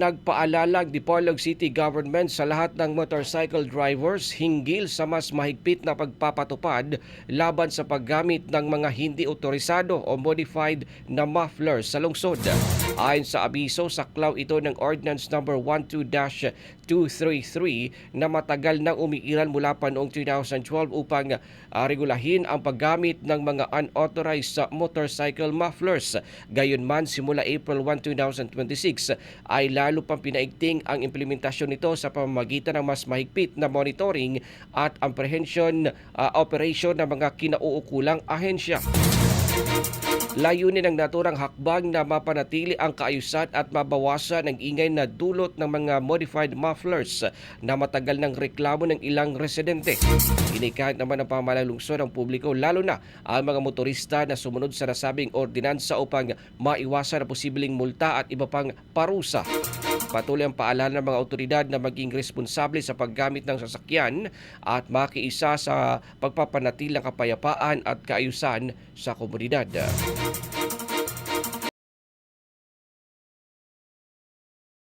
Nagpaalala ang Dipolog City Government sa lahat ng motorcycle drivers hinggil sa mas mahigpit na pagpapatupad laban sa paggamit ng mga hindi otorisado o modified na mufflers sa lungsod. Ayon sa abiso, saklaw ito ng Ordinance No. 12-233 na matagal nang umiiral mula pa noong 2012 upang regulahin ang paggamit ng mga unauthorized motorcycle mufflers. Gayunman, simula April 1, 2026 ay lalo pang pinaigting ang implementasyon nito sa pamamagitan ng mas mahigpit na monitoring at apprehension operation ng mga kinauukulang ahensya. Layunin ng naturang hakbang na mapanatili ang kaayusan at mabawasan ang ingay na dulot ng mga modified mufflers na matagal ng reklamo ng ilang residente. Inikahit naman ng pamahalang lungsod ang publiko, lalo na ang mga motorista na sumunod sa nasabing ordinansa upang maiwasan ang posibleng multa at iba pang parusa. Patuloy ang paalala ng mga otoridad na maging responsable sa paggamit ng sasakyan at makiisa sa pagpapanatili ng kapayapaan at kaayusan sa komunidad.